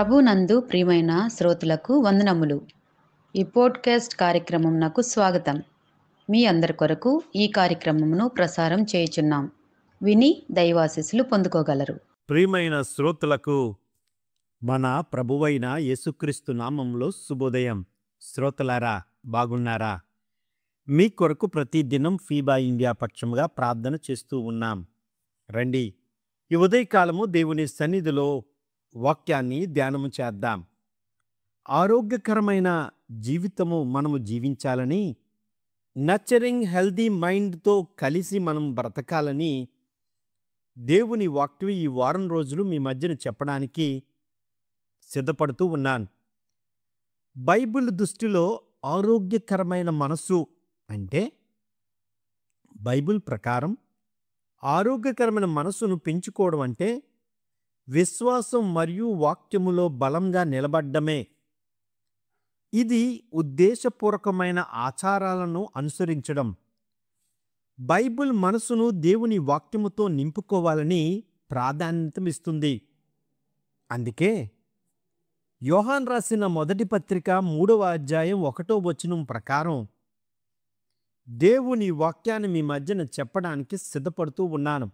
ప్రభునందు ప్రియమైన శ్రోతలకు వందనములు. ఈ పోడ్కాస్ట్ కార్యక్రమం నాకు స్వాగతం. మీ అందరి కొరకు ఈ కార్యక్రమమును ప్రసారం చేయుచున్నాం. విని దైవాశీస్సులు పొందుకోగలరు. ప్రియమైన శ్రోతలకు మన ప్రభువైన యేసుక్రీస్తు నామంలో శుభోదయం. శ్రోతలారా, బాగున్నారా? మీ కొరకు ప్రతిదినం ఫీబా ఇండియా పక్షముగా ప్రార్థన చేస్తూ ఉన్నాం. రండి, ఈ ఉదయకాలము దేవుని సన్నిధిలో వాక్యాన్ని ధ్యానము చేద్దాం. ఆరోగ్యకరమైన జీవితము మనము జీవించాలని, నర్చరింగ్ హెల్దీ మైండ్తో కలిసి మనం బ్రతకాలని దేవుని వాక్యం ఈ వారం రోజులు మీ మధ్యన చెప్పడానికి సిద్ధపడుతూ ఉన్నాను. బైబిల్ దృష్టిలో ఆరోగ్యకరమైన మనస్సు అంటే, బైబిల్ ప్రకారం ఆరోగ్యకరమైన మనస్సును పెంచుకోవడం అంటే విశ్వాసం మరియు వాక్యములో బలంగా నిలబడ్డమే. ఇది ఉద్దేశపూర్వకమైన ఆచారాలను అనుసరించడం. బైబిల్ మనసును దేవుని వాక్యముతో నింపుకోవాలని ప్రాధాన్యతమిస్తుంది. అందుకే యోహాన్ రాసిన మొదటి పత్రిక 3వ అధ్యాయం 1వ వచనం ప్రకారం దేవుని వాక్యాన్ని మీ మధ్యన చెప్పడానికి సిద్ధపడుతూ ఉన్నాను.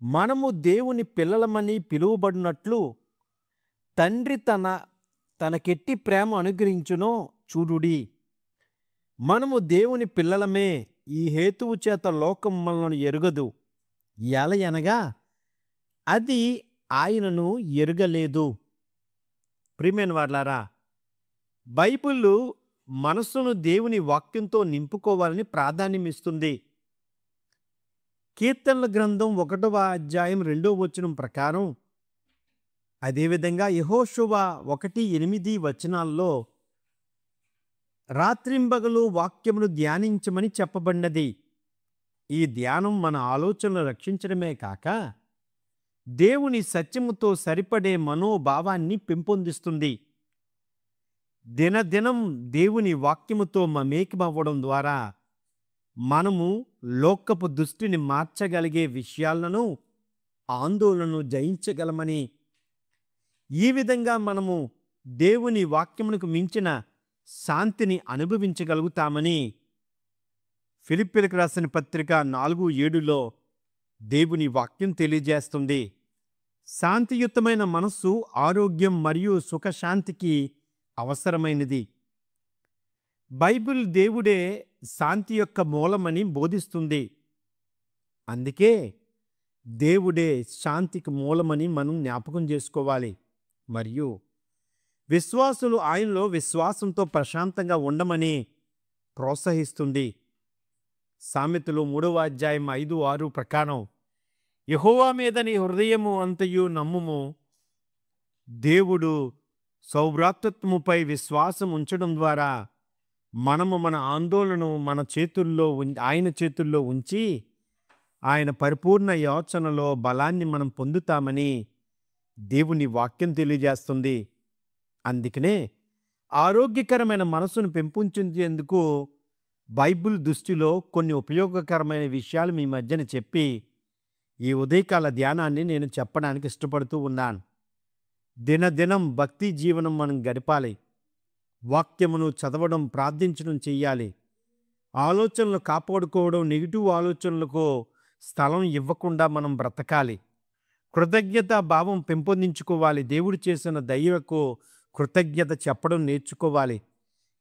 మనము దేవుని పిల్లలమని పిలువబడినట్లు తండ్రి తనకెట్టి ప్రేమ అనుగ్రహించునో చూడుడి. మనము దేవుని పిల్లలమే, ఈ హేతువు చేత లోకం మనల్ని ఎరుగదు. ఎలయనగా అది ఆయనను ఎరుగలేదు. ప్రియమైన వారలారా, బైబిల్ మనస్సును దేవుని వాక్యంతో నింపుకోవాలని ప్రాధాన్యమిస్తుంది. కీర్తనల గ్రంథం 1వ అధ్యాయం 2వ వచనం ప్రకారం, అదేవిధంగా యెహోషువ 1:8 వచనాల్లో రాత్రింబగలు వాక్యమును ధ్యానించమని చెప్పబడినది. ఈ ధ్యానం మన ఆలోచనలు రక్షించడమే కాక దేవుని సత్యముతో సరిపడే మనోభావాన్ని పెంపొందిస్తుంది. దినదినం దేవుని వాక్యముతో మమేకమవ్వడం ద్వారా మనము లోకపు దృష్టిని మార్చగలిగే విషయాలను, ఆందోళనను జయించగలమని, ఈ విధంగా మనము దేవుని వాక్యమునకు మించిన శాంతిని అనుభవించగలుగుతామని ఫిలిప్పీలకు రాసిన పత్రిక 4:7లో దేవుని వాక్యం తెలియజేస్తుంది. శాంతియుతమైన మనస్సు ఆరోగ్యం మరియు సుఖశాంతికి అవసరమైనది. బైబిల్ దేవుడే శాంతి యొక్క మూలమని బోధిస్తుంది. అందుకే దేవుడే శాంతికి మూలమని మనం జ్ఞాపకం చేసుకోవాలి. మరియు విశ్వాసులు ఆయనలో విశ్వాసంతో ప్రశాంతంగా ఉండమని ప్రోత్సహిస్తుంది. సామెతలు 3వ అధ్యాయం 5-6 ప్రకారం, యెహోవా మీద నీ హృదయము అంతయు నమ్ముము, దేవుడు సౌభ్రాతృత్వముపై విశ్వాసం ఉంచడం ద్వారా మనము మన ఆందోళనను ఆయన చేతుల్లో ఉంచి ఆయన పరిపూర్ణ యోచనలో బలాన్ని మనం పొందుతామని దేవుని వాక్యం తెలియజేస్తుంది. అందుకనే ఆరోగ్యకరమైన మనసును పెంపొందించేందుకు బైబిల్ దృష్టిలో కొన్ని ఉపయోగకరమైన విషయాలు మీ మధ్యన చెప్పి ఈ ఉదయకాల ధ్యానాన్ని నేను చెప్పడానికి ఇష్టపడుతూ ఉన్నాను. దినదినం భక్తి జీవనం మనం గడపాలి. వాక్యమును చదవడం, ప్రార్థించడం చెయ్యాలి. ఆలోచనలు కాపాడుకోవడం, నెగిటివ్ ఆలోచనలకు స్థలం ఇవ్వకుండా మనం బ్రతకాలి. కృతజ్ఞత భావం పెంపొందించుకోవాలి. దేవుడు చేసిన దయకు కృతజ్ఞత చెప్పడం నేర్చుకోవాలి.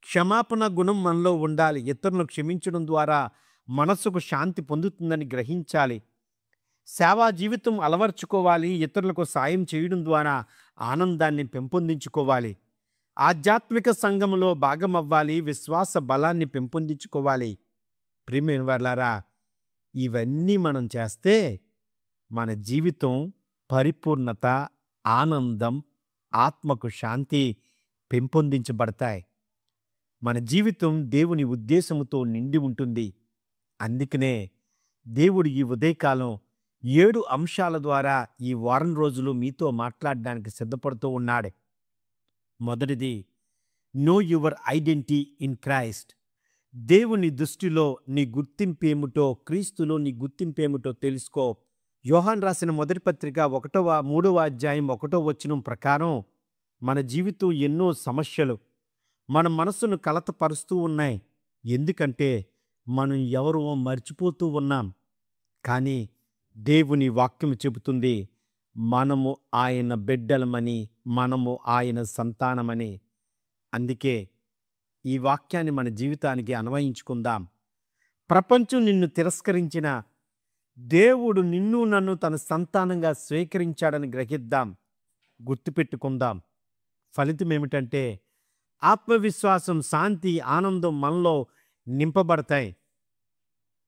క్షమాపణ గుణం మనలో ఉండాలి. ఇతరులను క్షమించడం ద్వారా మనస్సుకు శాంతి పొందుతుందని గ్రహించాలి. సేవా జీవితం అలవర్చుకోవాలి. ఇతరులకు సాయం చేయడం ద్వారా ఆనందాన్ని పెంపొందించుకోవాలి. ఆధ్యాత్మిక సంఘంలో భాగమవ్వాలి. విశ్వాస బలాన్ని పెంపొందించుకోవాలి. ప్రియమైన వారలారా, ఇవన్నీ మనం చేస్తే మన జీవితం పరిపూర్ణత, ఆనందం, ఆత్మకు శాంతి పెంపొందించబడతాయి. మన జీవితం దేవుని ఉద్దేశముతో నిండి ఉంటుంది. అందుకనే దేవుడు ఈ ఉదయకాలం 7 అంశాల ద్వారా ఈ వారం రోజులు మీతో మాట్లాడడానికి సిద్ధపడుతూ ఉన్నాడు. మొదటిది, know your identity in Christ. దేవుని దృష్టిలో నీ గుర్తింపేమిటో, క్రీస్తులో నీ గుర్తింపేమిటో తెలుసుకో. యోహాన్ రాసిన మొదటి పత్రిక 3వ అధ్యాయం 1వ వచనం ప్రకారం మన జీవితం ఎన్నో సమస్యలు మన మనసును కలతపరుస్తూ ఉన్నాయి. ఎందుకంటే మనం ఎవరో మర్చిపోతూ ఉన్నాం. కానీ దేవుని వాక్యం చెబుతుంది మనము ఆయన బిడ్డలమని, మనము ఆయన సంతానమని. అందుకే ఈ వాక్యాన్ని మన జీవితానికి అన్వయించుకుందాం. ప్రపంచం నిన్ను తిరస్కరించిన దేవుడు నిన్ను నన్ను తన సంతానంగా స్వీకరించాడని గ్రహిద్దాం, గుర్తుపెట్టుకుందాం. ఫలితం ఏమిటంటే ఆత్మవిశ్వాసం, శాంతి, ఆనందం మనలో నింపబడతాయి.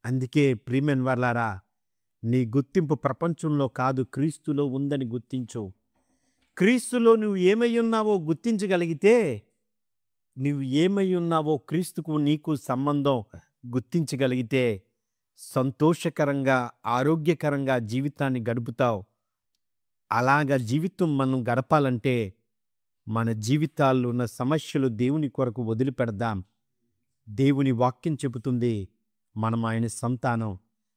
అందుకే ప్రియమైన వారలారా, నీ గుర్తింపు ప్రపంచంలో కాదు, క్రీస్తులో ఉందని గుర్తించు. క్రీస్తులో నువ్వు ఏమై ఉన్నావో గుర్తించగలిగితే, నువ్వు ఏమై ఉన్నావో క్రీస్తుకు నీకు సంబంధం గుర్తించగలిగితే సంతోషకరంగా, ఆరోగ్యకరంగా జీవితాన్ని గడుపుతావు. అలాగా జీవితం మనం గడపాలంటే మన జీవితాల్లో ఉన్న సమస్యలు దేవుని కొరకు వదిలిపెడదాం. దేవుని వాక్యం చెబుతుంది మనం ఆయన సంతానం,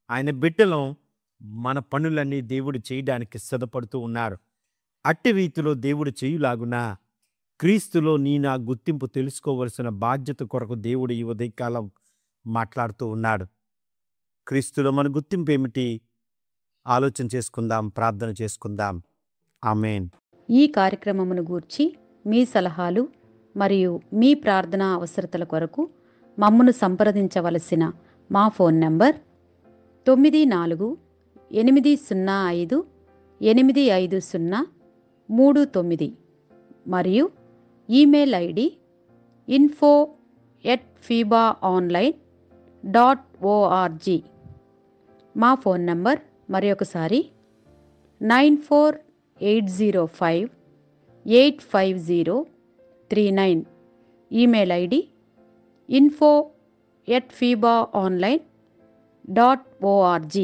ఆయన బిడ్డలం. మన పనులన్నీ దేవుడు చేయడానికి సిద్ధపడుతూ ఉన్నారు. అట్టి రీతిలో దేవుడు చేయులాగున క్రీస్తులో నా గుర్తింపు తెలుసుకోవలసిన బాధ్యత కొరకు దేవుడు ఈ ఉదయకాలం మాట్లాడుతూ ఉన్నాడు. క్రీస్తులో మన గుర్తింపు ఏమిటి? ఆలోచన చేసుకుందాం, ప్రార్థన చేసుకుందాం. ఆమేన్. ఈ కార్యక్రమమును గూర్చి మీ సలహాలు మరియు మీ ప్రార్థనా అవసరతల కొరకు మమ్మను సంప్రదించవలసిన మా ఫోన్ నంబర్ 948585085039 మరియు ఈమెయిల్ ఐడి info@fibaonline.org. మా ఫోన్ నంబర్ మరొకసారి 9480585039. Email ID info@fibaonline.org.